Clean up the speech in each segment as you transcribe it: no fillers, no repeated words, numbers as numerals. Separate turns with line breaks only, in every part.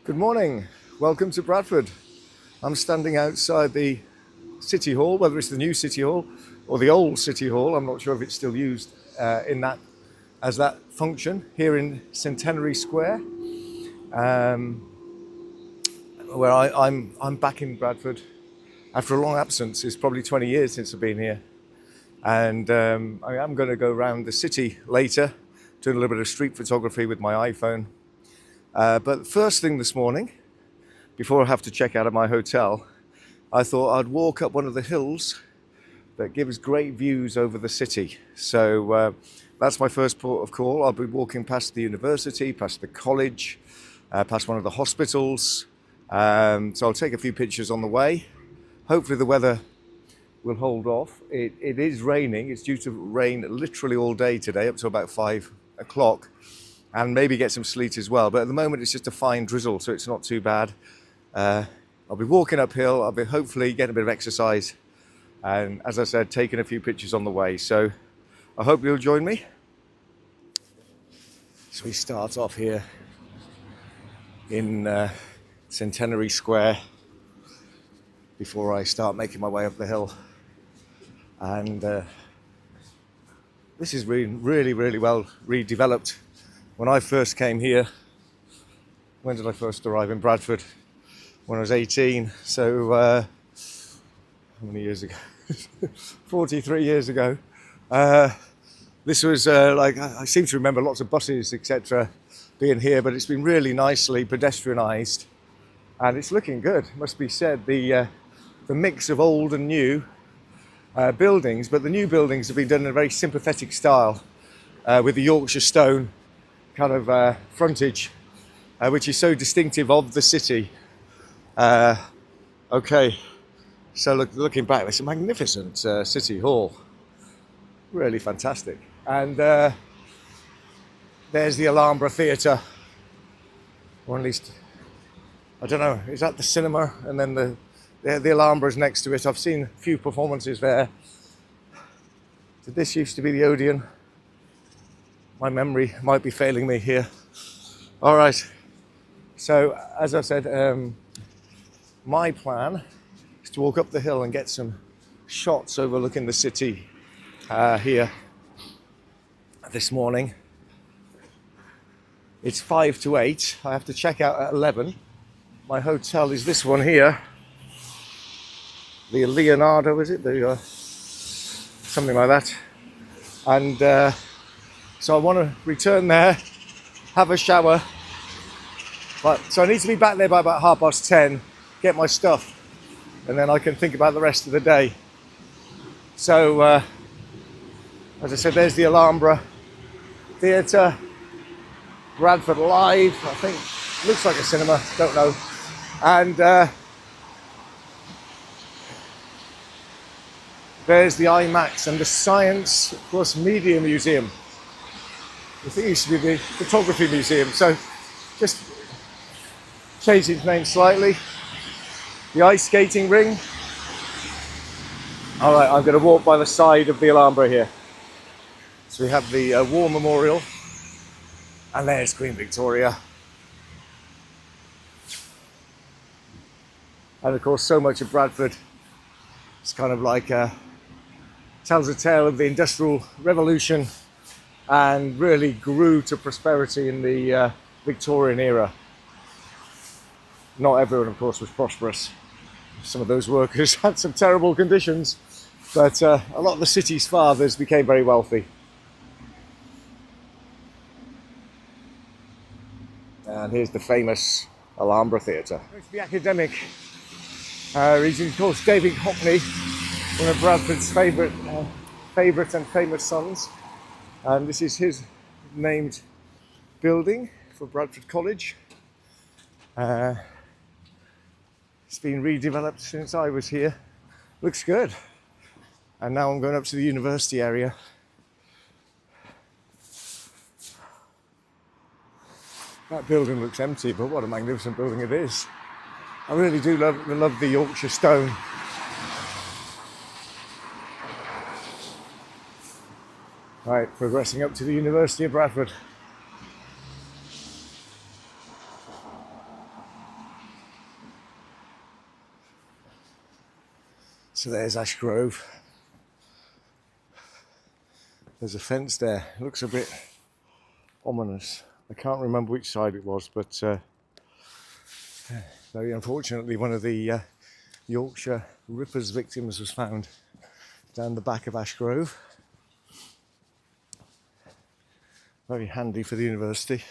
Good morning. Welcome to Bradford. I'm standing outside the City Hall, whether it's the new City Hall or the old City Hall. I'm not sure if it's still used in that as that function here in Centenary Square, where I'm back in Bradford after a long absence. It's probably 20 years since I've been here, and I am going to go around the city later, doing a little bit of street photography with my iPhone. But first thing this morning, before I have to check out of my hotel, I thought I'd walk up one of the hills that gives great views over the city. So that's my first port of call. I'll be walking past the university, past the college, past one of the hospitals. So I'll take a few pictures on the way. Hopefully the weather will hold off. It is raining. It's due to rain literally all day today, up to about 5 o'clock, and maybe get some sleet as well. But at the moment it's just a fine drizzle, so it's not too bad. I'll be walking uphill. I'll be hopefully getting a bit of exercise, and as I said, taking a few pictures on the way. So I hope you'll join me. So we start off here in Centenary Square before I start making my way up the hill. And this is really well redeveloped. When I first came here, when did I first arrive in Bradford? When I was 18, so how many years ago? 43 years ago. This was I seem to remember lots of buses, etc., being here, but it's been really nicely pedestrianised, and it's looking good, must be said. The mix of old and new buildings, but the new buildings have been done in a very sympathetic style, with the Yorkshire stone kind of frontage, which is so distinctive of the city. Okay, so looking back, it's a magnificent City Hall, really fantastic. And there's the Alhambra Theatre, or at least, I don't know, is that the cinema? And then the Alhambra's next to it. I've seen a few performances there. Did this used to be the Odeon? My memory might be failing me here. All right, so as I said, my plan is to walk up the hill and get some shots overlooking the city here this morning. It's 5 to 8. I have to check out at 11. My hotel is this one here. The Leonardo, is it? Something like that. And so I want to return there, have a shower. So I need to be back there by about 10:30, get my stuff, and then I can think about the rest of the day. So, as I said, there's the Alhambra Theatre, Bradford Live, I think, looks like a cinema, don't know. And there's the IMAX and the Science Plus Media Museum. I think it used to be the Photography Museum, so just changed its name slightly. The ice skating ring. All right, I'm going to walk by the side of the Alhambra here. So we have the War Memorial, and there's Queen Victoria. And of course, so much of Bradford, it's kind of like tells a tale of the Industrial Revolution, and really grew to prosperity in the Victorian era. Not everyone, of course, was prosperous. Some of those workers had some terrible conditions, but a lot of the city's fathers became very wealthy. And here's the famous Alhambra Theatre. It's the academic region. Of course, David Hockney, one of Bradford's favourite and famous sons. And this is his named building for Bradford College. It's been redeveloped since I was here. Looks good. And now I'm going up to the university area. That building looks empty, but what a magnificent building it is. I really do love the Yorkshire stone. Right, progressing up to the University of Bradford. So there's Ash Grove. There's a fence there. It looks a bit ominous. I can't remember which side it was, but very unfortunately one of the Yorkshire Rippers victims was found down the back of Ash Grove. Very handy for the university.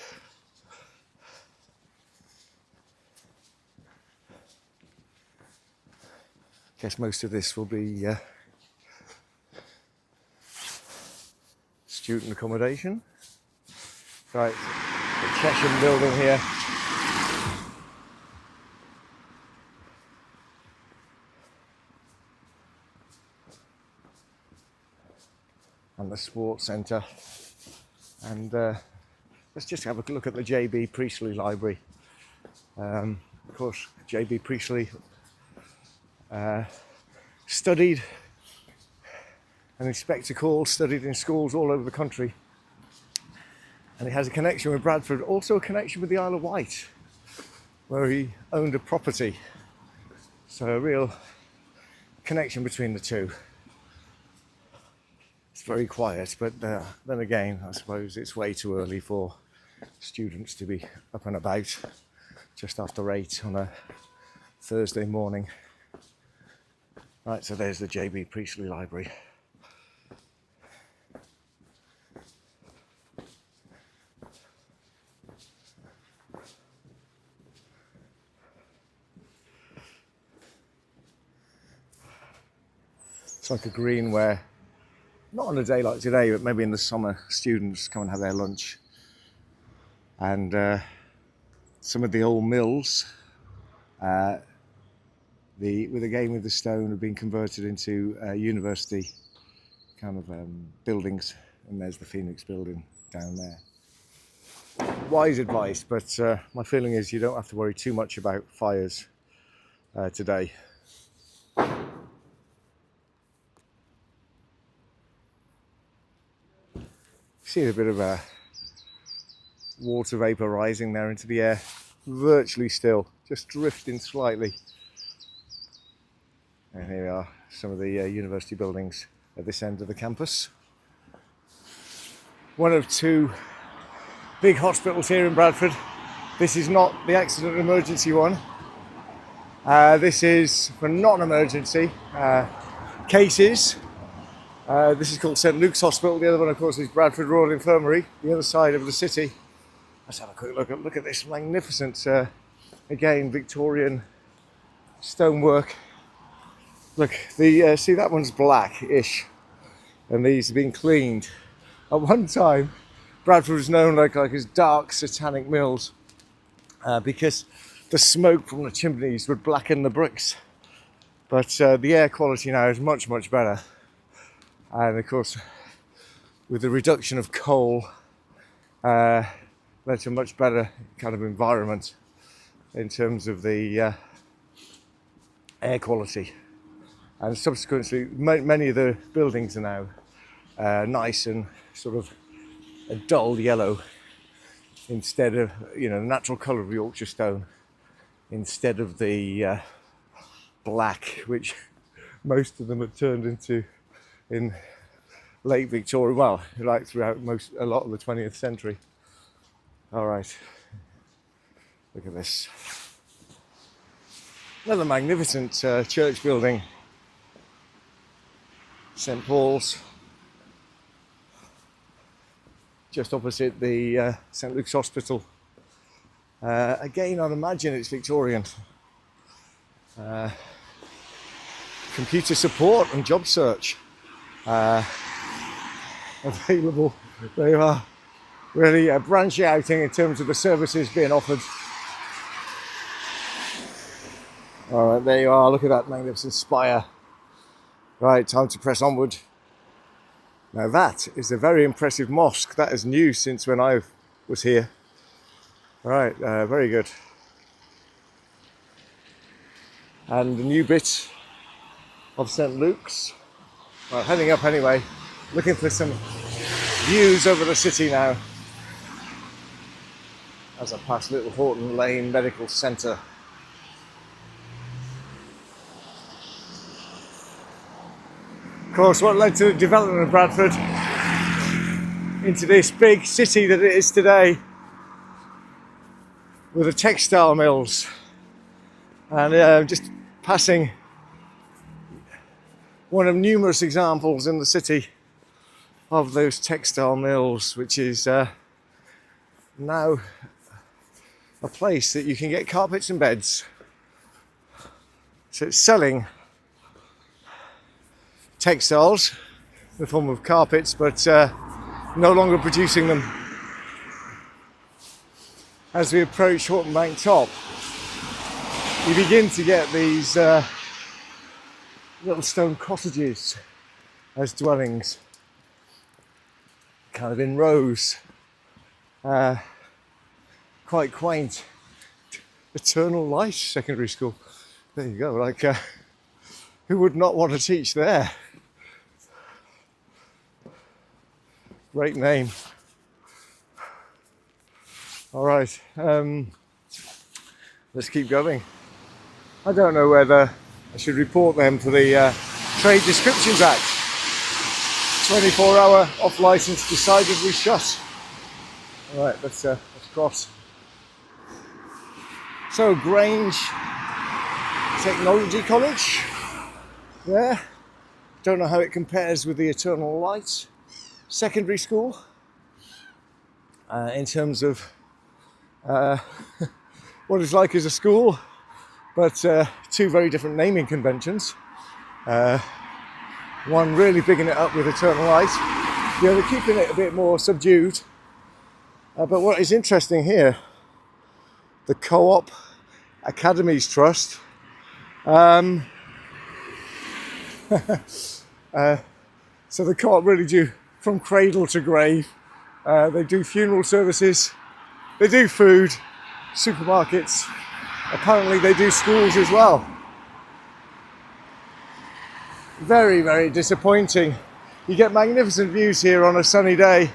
Guess most of this will be student accommodation. Right, the Chesham building here. And the sports centre. And let's just have a look at the J.B. Priestley Library. Of course, J.B. Priestley studied and Inspector Call studied in schools all over the country. And he has a connection with Bradford, also a connection with the Isle of Wight, where he owned a property. So a real connection between the two. It's very quiet, but then again, I suppose it's way too early for students to be up and about just after 8 on a Thursday morning. Right, so there's the J.B. Priestley Library. It's like a green where, not on a day like today, but maybe in the summer, students come and have their lunch. And some of the old mills, with the game with the stone, have been converted into university kind of buildings. And there's the Phoenix building down there. Wise advice, but my feeling is you don't have to worry too much about fires today. See a bit of water vapour rising there into the air, virtually still, just drifting slightly. And here are some of the university buildings at this end of the campus. One of two big hospitals here in Bradford. This is not the accident emergency one. This is for non-emergency cases. This is called St Luke's Hospital. The other one, of course, is Bradford Royal Infirmary, the other side of the city. Let's have a quick look at this magnificent, again, Victorian stonework. Look, see that one's black-ish, and these have been cleaned. At one time, Bradford was known like as dark, satanic mills because the smoke from the chimneys would blacken the bricks. But the air quality now is much, much better. And of course, with the reduction of coal, led to a much better kind of environment in terms of the air quality. And subsequently, many of the buildings are now nice and sort of a dull yellow instead of, the natural colour of Yorkshire stone, instead of the black, which most of them have turned into in late Victoria, well, like throughout a lot of the 20th century. All right, look at this. Another magnificent church building, St Paul's, just opposite the St Luke's Hospital. Again, I'd imagine it's Victorian. Computer support and job search available. They are really branching out in terms of the services being offered. All right, there you are. Look at that magnificent spire. Right, time to press onward. Now that is a very impressive mosque. That is new since when I was here. All right, very good. And a new bit of St Luke's. Well, heading up anyway, looking for some views over the city now as I pass Little Horton Lane Medical Centre. Of course, what led to the development of Bradford into this big city that it is today, with the textile mills, and just passing one of numerous examples in the city of those textile mills, which is now a place that you can get carpets and beds. So it's selling textiles in the form of carpets, but no longer producing them. As we approach Horton Bank Top, you begin to get these little stone cottages as dwellings, kind of in rows, quite quaint. Eternal Light Secondary School, there you go, like who would not want to teach there? Great name. All right, let's keep going. I don't know whether I should report them for the Trade Descriptions Act. 24-hour off licence decidedly shut. All right, let's cross. So Grange Technology College there. Don't know how it compares with the Eternal Light Secondary School in terms of what it's like as a school, but two very different naming conventions. One really bigging it up with Eternal Light, the other keeping it a bit more subdued. But what is interesting here, the Co-op Academies Trust, so the Co-op really do from cradle to grave. They do funeral services, they do food, supermarkets, apparently they do schools as well. Very, very disappointing. You get magnificent views here on a sunny day.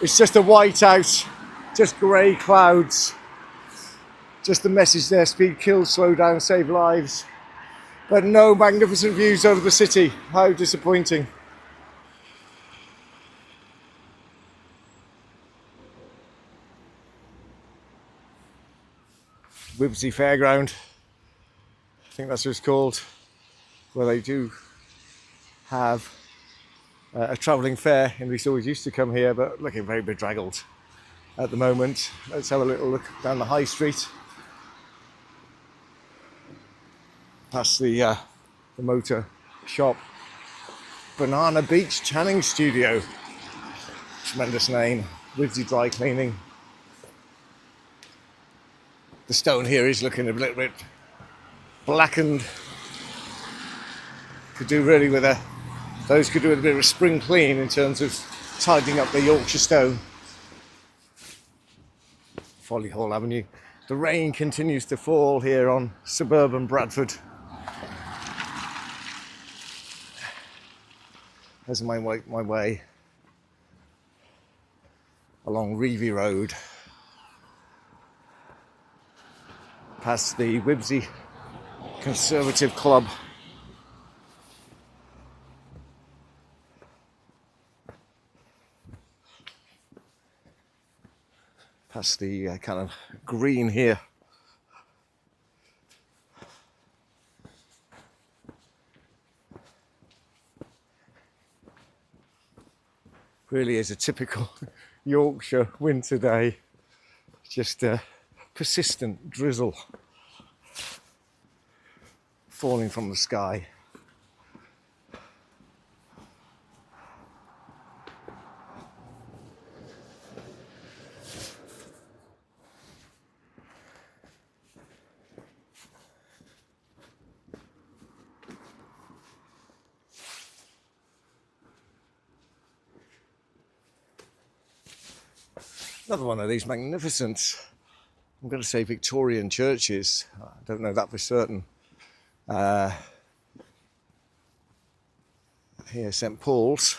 It's just a whiteout, just grey clouds. Just the message there, speed kills, slow down, save lives. But no magnificent views over the city. How disappointing. Wibsey Fairground, I think that's what it's called, where they do have a travelling fair, and we always used to come here, but looking very bedraggled at the moment. Let's have a little look down the high street, past the motor shop. Banana Beach Tanning Studio, tremendous name. Wibsey Dry Cleaning. The stone here is looking a little bit blackened. Could do really with those could do with a bit of a spring clean in terms of tidying up the Yorkshire stone. Follyhall Avenue. The rain continues to fall here on suburban Bradford. There's my way along Reevy Road, past the Wibsey Conservative Club. Past the kind of green here. Really is a typical Yorkshire winter day. Just persistent drizzle falling from the sky. Another one of these magnificent, I'm going to say Victorian churches. I don't know that for certain. Here, St Paul's,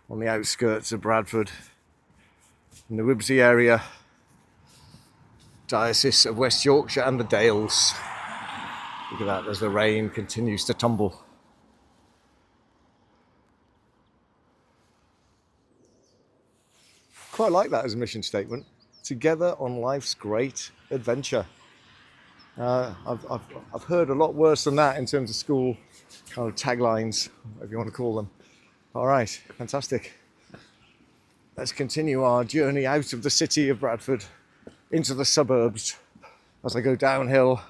on the outskirts of Bradford, in the Wibsey area, Diocese of West Yorkshire and the Dales. Look at that, as the rain continues to tumble. Quite like that as a mission statement. Together on life's great adventure. I've heard a lot worse than that in terms of school kind of taglines, whatever you want to call them. All right, fantastic. Let's continue our journey out of the city of Bradford into the suburbs as I go downhill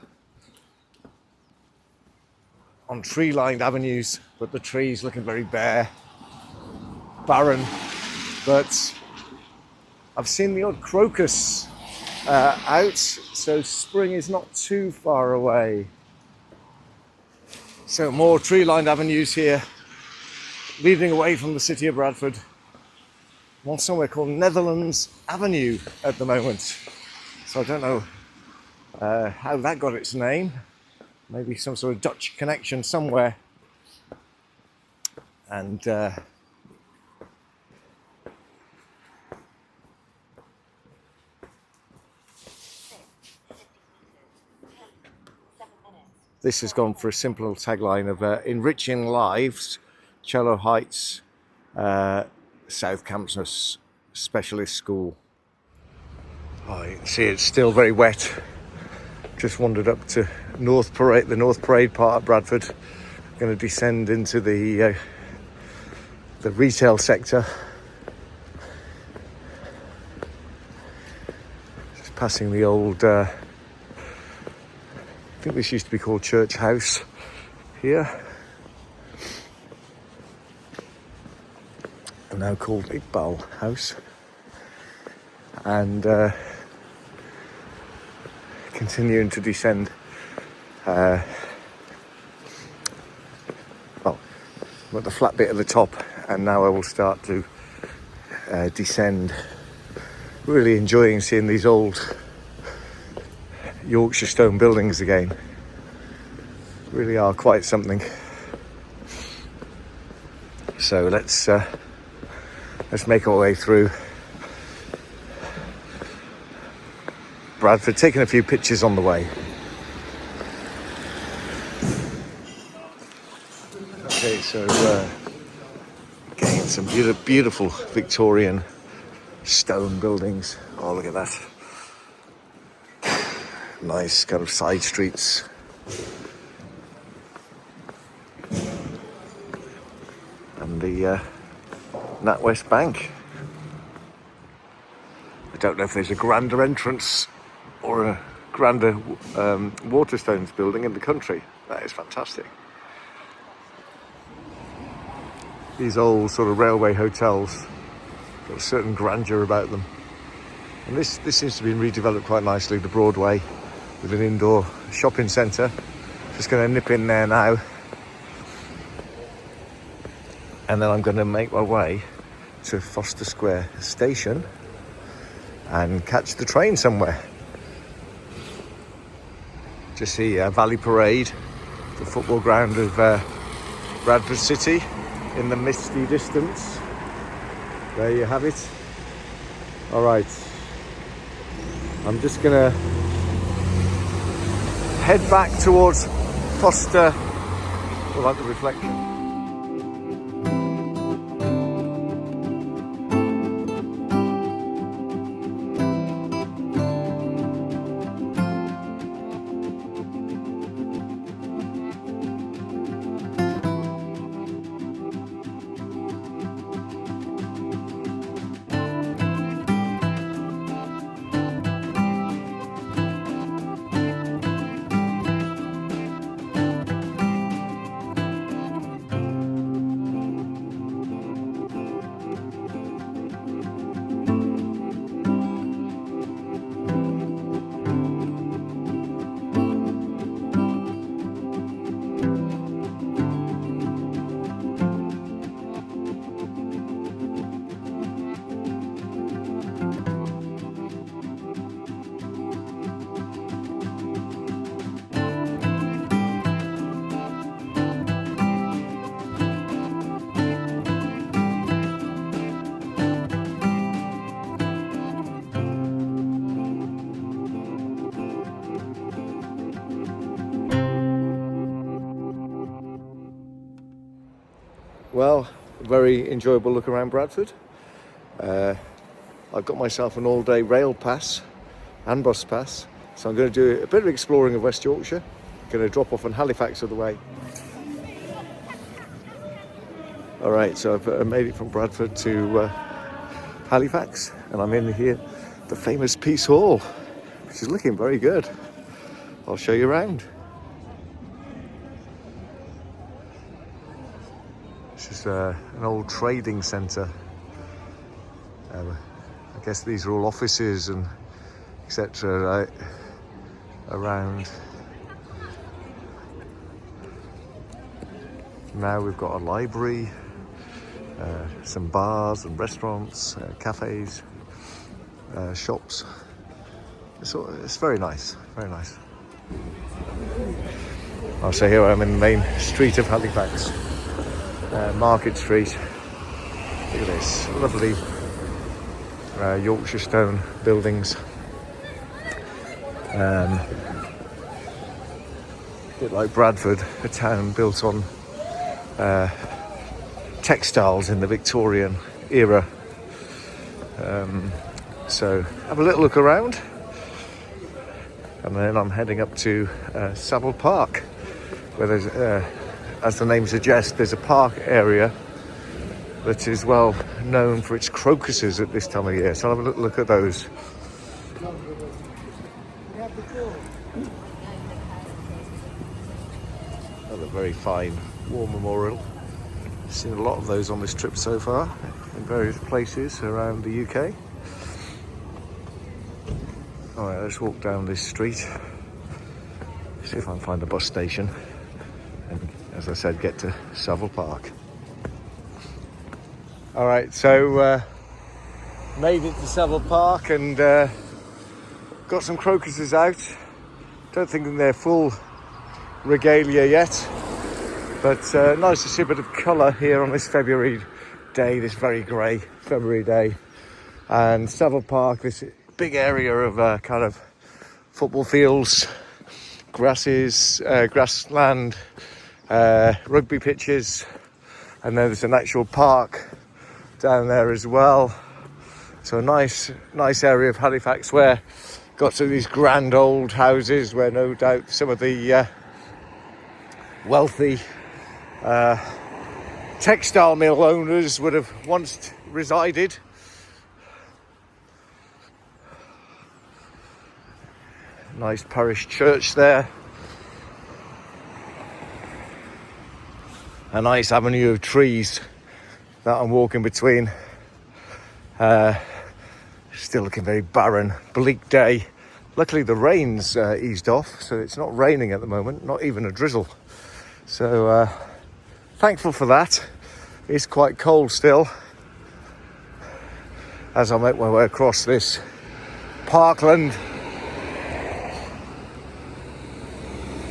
on tree-lined avenues, but the trees looking very bare, barren. But I've seen the odd crocus out, so spring is not too far away. So more tree-lined avenues here, leading away from the city of Bradford. I'm on somewhere called Netherlands Avenue at the moment. So I don't know how that got its name. Maybe some sort of Dutch connection somewhere. And this has gone for a simple tagline of enriching lives, Cello Heights, South Campus Specialist School. Oh, you can see it's still very wet. Just wandered up to the North Parade part of Bradford. Going to descend into the retail sector. Just passing the old, I think this used to be called Church House here. And now called Iqbal House. And continuing to descend. Well, I'm at the flat bit at the top, and now I will start to descend. Really enjoying seeing these old Yorkshire stone buildings again. Really are quite something. So let's make our way through Bradford, taking a few pictures on the way. Okay, so again, some beautiful Victorian stone buildings. Oh, look at that. Nice kind of side streets. And the NatWest Bank. I don't know if there's a grander entrance or a grander Waterstones building in the country. That is fantastic. These old sort of railway hotels got a certain grandeur about them. And this seems to be redeveloped quite nicely, the Broadway, with an indoor shopping centre. Just going to nip in there now. And then I'm going to make my way to Foster Square Station and catch the train somewhere. To see Valley Parade, the football ground of Bradford City in the misty distance. There you have it. All right, I'm just gonna head back towards Foster. We'll have the reflection. Well, very enjoyable look around Bradford. I've got myself an all-day rail pass and bus pass, so I'm going to do a bit of exploring of West Yorkshire. Going to drop off on Halifax on the way. All right, so I've made it from Bradford to Halifax, and I'm in here, the famous Peace Hall, which is looking very good. I'll show you around. This is an old trading centre. I guess these are all offices and etc. around. Now we've got a library, some bars and restaurants, cafes, shops. It's very nice, very nice. So here I am in the main street of Halifax, Market Street. Look at this, lovely Yorkshire stone buildings. A bit like Bradford, a town built on textiles in the Victorian era. So have a little look around, and then I'm heading up to Savile Park, where there's, as the name suggests, there's a park area that is well known for its crocuses at this time of year. So I'll have a little look at those. Another very fine war memorial. Seen a lot of those on this trip so far in various places around the UK. All right, let's walk down this street, see if I can find a bus station, and as I said, get to Savile Park. All right, so made it to Savile Park and got some crocuses out. Don't think they're full regalia yet, but nice to see a bit of colour here on this February day, this very grey February day. And Savile Park, this big area of kind of football fields, grasses, grassland, rugby pitches, and then there's an actual park down there as well. So a nice area of Halifax where got to these grand old houses where no doubt some of the wealthy textile mill owners would have once resided. Nice parish church there. A nice avenue of trees that I'm walking between. Still looking very barren, bleak day. Luckily the rain's eased off, so it's not raining at the moment, not even a drizzle. So thankful for that. It's quite cold still as I make my way across this parkland.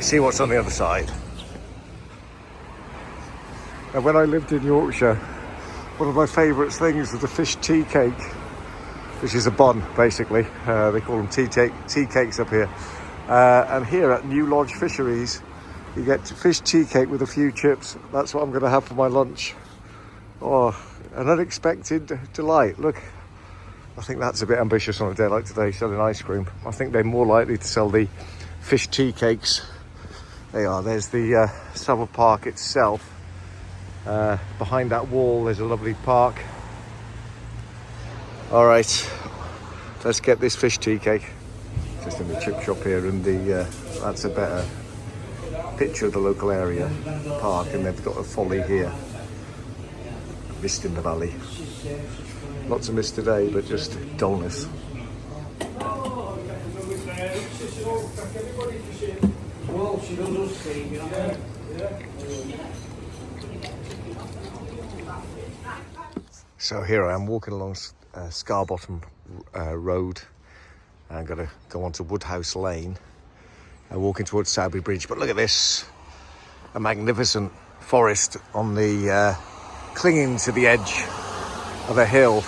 See what's on the other side. And when I lived in Yorkshire, one of my favourite things was the fish tea cake, which is a bun basically. They call them tea cakes up here. And here at New Lodge Fisheries, you get fish tea cake with a few chips. That's what I'm going to have for my lunch. Oh, an unexpected delight. Look, I think that's a bit ambitious on a day like today, selling ice cream. I think they're more likely to sell the fish tea cakes. They are. There's the Savile Park itself. Behind that wall there's a lovely park. All right, let's get this fish tea cake. Just in the chip shop here, and that's a better picture of the local area, park, and they've got a folly here. Mist in the valley. Lots of mist today, but just dullness. So here I am walking along Scarbottom Road. I'm going to go on to Woodhouse Lane and walking towards Sowerby Bridge. But look at this, a magnificent forest on the clinging to the edge of a hill.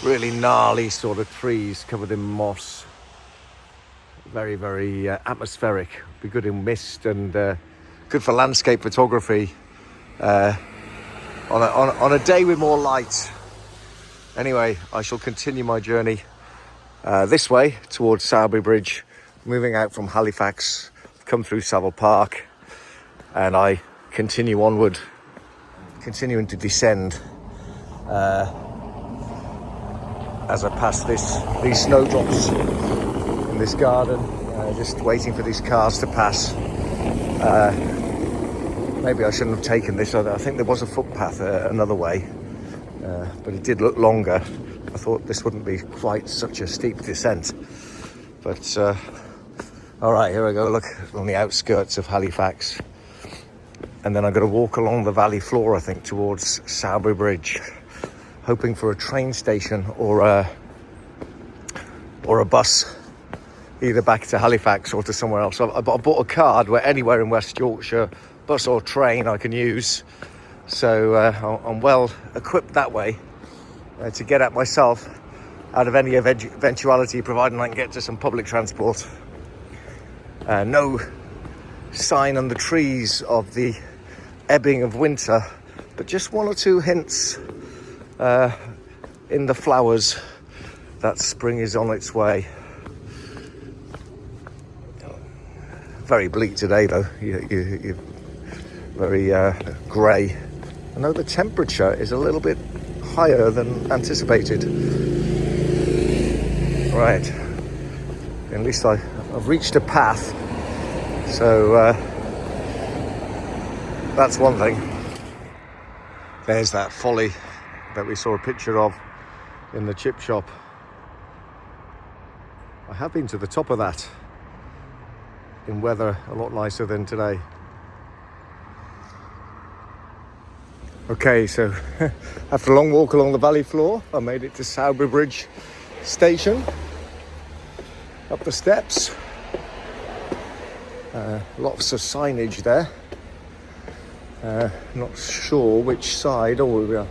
Really gnarly sort of trees covered in moss. Very, very atmospheric. Be good in mist and good for landscape photography. on a day with more light. Anyway, I shall continue my journey this way towards Sowerby Bridge, moving out from Halifax, come through Savile Park, and I continue onward, continuing to descend as I pass these snowdrops in this garden, just waiting for these cars to pass. Maybe I shouldn't have taken this. I think there was a footpath another way, but it did look longer. I thought this wouldn't be quite such a steep descent. But all right, here I go. Look, on the outskirts of Halifax. And then I'm going to walk along the valley floor, I think, towards Sowerby Bridge, hoping for a train station or a bus, either back to Halifax or to somewhere else. I bought a card where anywhere in West Yorkshire, bus or train, I can use. So I'm well equipped that way to get at myself out of any eventuality, providing I can get to some public transport. No sign on the trees of the ebbing of winter, but just one or two hints in the flowers that spring is on its way. Very bleak today, though. You're very grey. I know the temperature is a little bit higher than anticipated. Right. At least I've reached a path. So that's one thing. There's that folly that we saw a picture of in the chip shop. I have been to the top of that in weather a lot nicer than today. Okay, so after a long walk along the valley floor, I made it to Sowerby Bridge station. Up the steps. Lots of signage there. Not sure which side. Oh, we are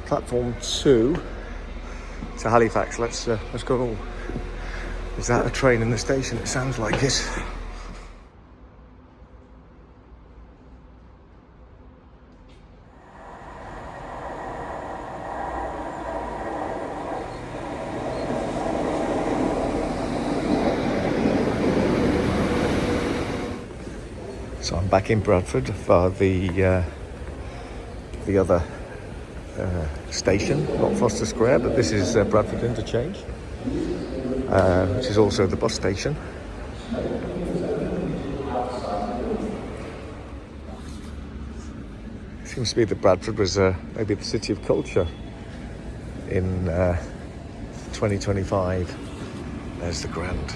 platform 2 to Halifax. Let's go. Oh, is that a train in the station? It sounds like it. So I'm back in Bradford for the other station, not Foster Square, but this is Bradford Interchange, which is also the bus station. Seems to be that Bradford was maybe the city of culture in 2025. There's the Grand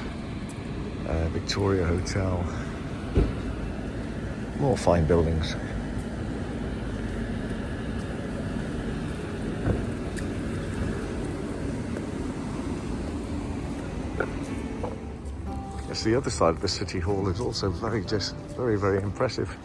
Victoria Hotel. More fine buildings. Yes, the other side of the city hall is also very impressive.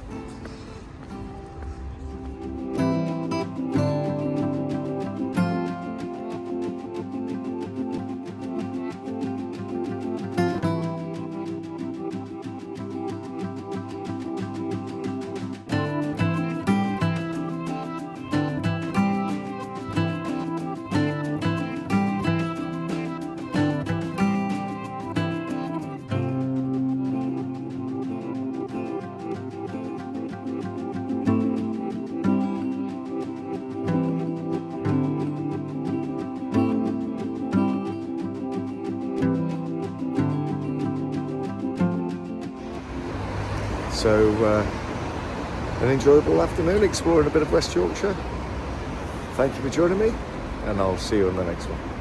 So an enjoyable afternoon exploring a bit of West Yorkshire. Thank you for joining me, and I'll see you on the next one.